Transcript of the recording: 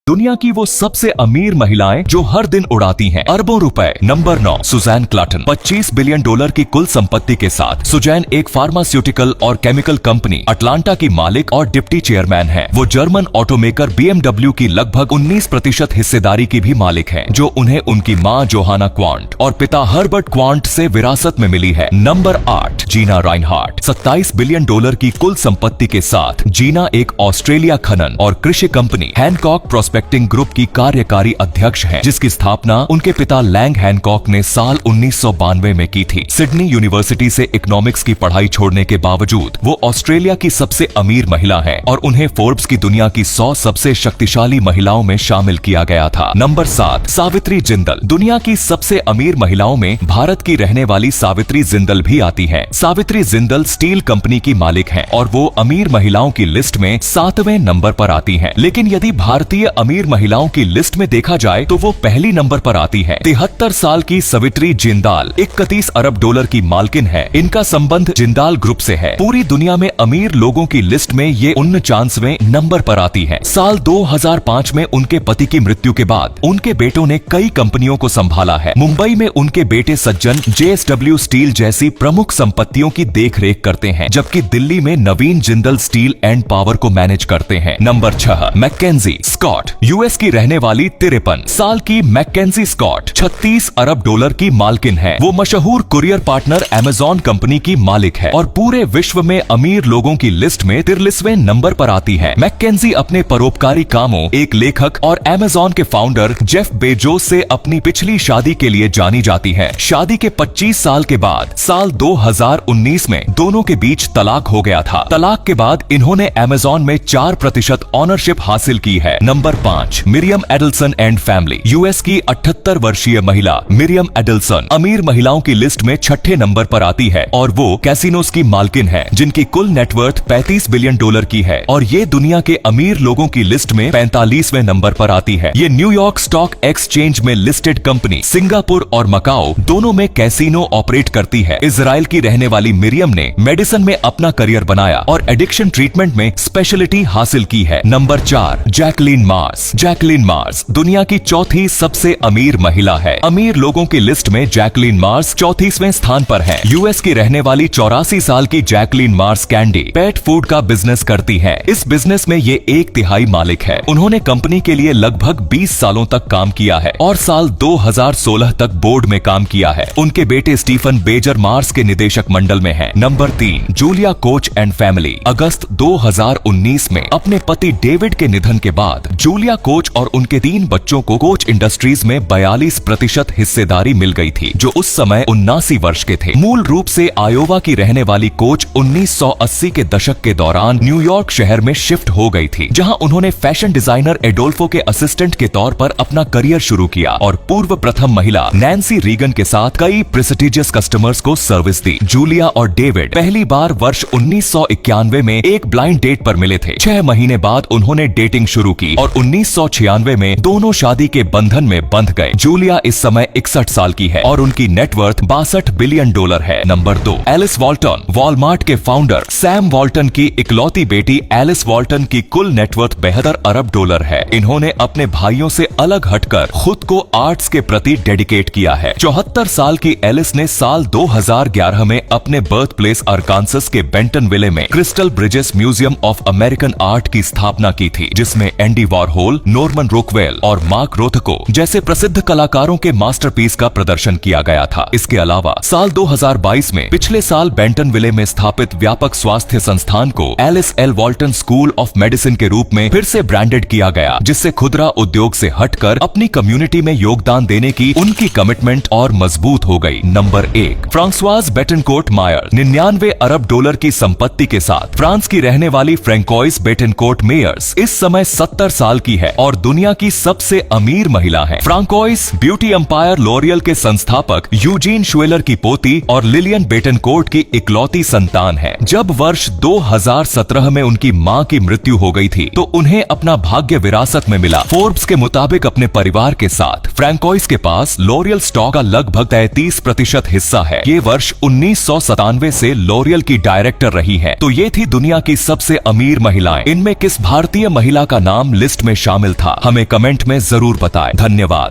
दुनिया की वो सबसे अमीर महिलाएं जो हर दिन उड़ाती हैं अरबों रुपए। Number 9, Suzanne क्लाटन। $25 बिलियन की कुल संपत्ति के साथ सुजैन एक फार्मास्यूटिकल और केमिकल कंपनी अटलांटा की मालिक और डिप्टी चेयरमैन है। वो जर्मन ऑटोमेकर BMW की लगभग 19% हिस्सेदारी की भी मालिक है, जो उन्हें उनकी मां जोहाना क्वांट और पिता हर्बर्ट क्वांट से विरासत में मिली है। नंबर 8, जीना राइनहार्ट। $27 बिलियन की कुल संपत्ति के साथ जीना एक ऑस्ट्रेलिया खनन और कृषि कंपनी हैनकॉक प्रोस्पेक्टिंग ग्रुप की कार्यकारी अध्यक्ष है, जिसकी स्थापना उनके पिता लैंग हैनकॉक ने साल 1992 में की थी। सिडनी यूनिवर्सिटी से इकोनॉमिक्स की पढ़ाई छोड़ने के बावजूद वो ऑस्ट्रेलिया की सबसे अमीर महिला है और उन्हें फोर्ब्स की दुनिया की 100 सबसे शक्तिशाली महिलाओं में शामिल किया गया था। नंबर 7, सावित्री जिंदल। दुनिया की सबसे अमीर महिलाओं में भारत की रहने वाली सावित्री जिंदल भी आती है। सावित्री जिंदल स्टील कंपनी की मालिक है और वो अमीर महिलाओं की लिस्ट में 7वें नंबर पर आती है। लेकिन यदि भारतीय अमीर महिलाओं की लिस्ट में देखा जाए तो वो पहली नंबर पर आती है। 73 साल की सावित्री जिंदाल 31 अरब डॉलर की मालकिन है। इनका संबंध जिंदाल ग्रुप से है। पूरी दुनिया में अमीर लोगों की लिस्ट में ये 49वें नंबर पर आती है। साल 2005 में उनके पति की मृत्यु के बाद उनके बेटों ने कई कंपनियों को संभाला है। मुंबई में उनके बेटे सज्जन JSW स्टील जैसी प्रमुख संपत्तियों की देखरेख करते हैं, जबकि दिल्ली में नवीन जिंदल स्टील एंड पावर को मैनेज करते हैं। Number 6, McKenzie Scott. यूएस की रहने वाली 53 साल की मैकेंजी स्कॉट 36 अरब डॉलर की मालकिन है। वो मशहूर कुरियर पार्टनर अमेजॉन कंपनी की मालिक है और पूरे विश्व में अमीर लोगों की लिस्ट में 43वें नंबर पर आती है। मैकेंजी अपने परोपकारी कामों, एक लेखक और अमेजॉन के फाउंडर जेफ बेजोस से अपनी पिछली शादी के लिए जानी जाती है। शादी के 25 साल के बाद साल 2019 में दोनों के बीच तलाक हो गया था। तलाक के बाद इन्होंने अमेजॉन में 4% ऑनरशिप हासिल की है। Number 5, Miriam एडल्सन and family. US की 78 वर्षीय महिला मिरियम एडल्सन अमीर महिलाओं की लिस्ट में 6ठे नंबर पर आती है और वो कैसीनोस की मालकिन है, जिनकी कुल नेटवर्थ $35 बिलियन की है और ये दुनिया के अमीर लोगों की लिस्ट में 45वें नंबर पर आती है। ये न्यूयॉर्क स्टॉक एक्सचेंज में लिस्टेड कंपनी सिंगापुर और मकाओ दोनों में कैसीनो ऑपरेट करती है। इजराइल की रहने वाली मिरियम ने मेडिसिन में अपना करियर बनाया और एडिक्शन ट्रीटमेंट में स्पेशलिटी हासिल की है। Number 4, Jacqueline Mars. Jacqueline Mars दुनिया की चौथी सबसे अमीर महिला है। अमीर लोगों की लिस्ट में जैकलीन मार्स 34वें स्थान पर है। यूएस की रहने वाली 84 साल की Jacqueline Mars candy pet food का बिजनेस करती है। इस बिजनेस में ये 1/3 मालिक है। उन्होंने कंपनी के लिए लगभग 20 सालों तक काम किया है और साल 2016 तक बोर्ड में काम किया है। उनके बेटे स्टीफन बेजर मार्स के निदेशक मंडल में है। Number 3, Julia Koch and family. अगस्त 2019 में अपने पति डेविड के निधन के बाद जूलिया कोच और उनके 3 बच्चों को कोच इंडस्ट्रीज में 42% हिस्सेदारी मिल गई थी, जो उस समय 79 वर्ष के थे। मूल रूप से आयोवा की रहने वाली कोच 1980 के दशक के दौरान न्यूयॉर्क शहर में शिफ्ट हो गई थी, जहां उन्होंने फैशन डिजाइनर एडोल्फो के असिस्टेंट के तौर पर अपना करियर शुरू किया और पूर्व प्रथम महिला नैन्सी रीगन के साथ कई प्रेस्टिजियस कस्टमर्स को सर्विस दी। जूलिया और डेविड पहली बार वर्ष 1991 में एक ब्लाइंड डेट पर मिले थे। 6 महीने बाद उन्होंने डेटिंग शुरू की और 1996 में दोनों शादी के बंधन में बंध गए। जूलिया इस समय 61 साल की है और उनकी नेटवर्थ $62 बिलियन है। Number 2, Alice Walton. वॉलमार्ट के फाउंडर सैम वॉल्टन की इकलौती बेटी एलिस वॉल्टन की कुल नेटवर्थ $72 अरब है। इन्होंने अपने भाइयों से अलग हटकर खुद को आर्ट्स के प्रति डेडिकेट किया है। 74 साल की एलिस ने साल 2011 में अपने बर्थ प्लेस अरकानसस के बेंटनविले में crystal bridges museum of American art की स्थापना की थी, जिसमें एंडी वॉरहोल, नॉर्मन रोकवेल और मार्क रोथको जैसे प्रसिद्ध कलाकारों के मास्टरपीस का प्रदर्शन किया गया था। इसके अलावा साल 2022 में पिछले साल बेंटनविले में स्थापित व्यापक स्वास्थ्य संस्थान को Alice L Walton School of Medicine के रूप में फिर से ब्रांडेड किया गया, जिससे खुदरा उद्योग से हटकर अपनी कम्युनिटी में योगदान देने की उनकी कमिटमेंट और मजबूत हो गई। नंबर 1, फ्रांसवाज बेटनकोर्ट मायर। 99 अरब डॉलर की संपत्ति के साथ फ्रांस की रहने वाली फ्रैंकोइस बेटनकोर्ट मेयर्स इस समय 70 साल की है और दुनिया की सबसे अमीर महिला है। फ्रांकोइस ब्यूटी एम्पायर लॉरियल के संस्थापक यूजीन शुएलर की पोती और लिलियन बेटनकोर्ट की इकलौती संतान है। जब वर्ष 2017 में उनकी मां की मृत्यु हो गई थी तो उन्हें अपना भाग्य विरासत में मिला। फोर्ब्स के मुताबिक अपने परिवार के साथ फ्रैंकोइस के पास लॉरियल स्टॉक का लगभग 33% हिस्सा है। ये वर्ष 1997 से लॉरियल की डायरेक्टर रही है। तो ये थी दुनिया की सबसे अमीर महिलाएं। इनमें किस भारतीय महिला का नाम लिस्ट में शामिल था? हमें कमेंट में जरूर बताएं। धन्यवाद।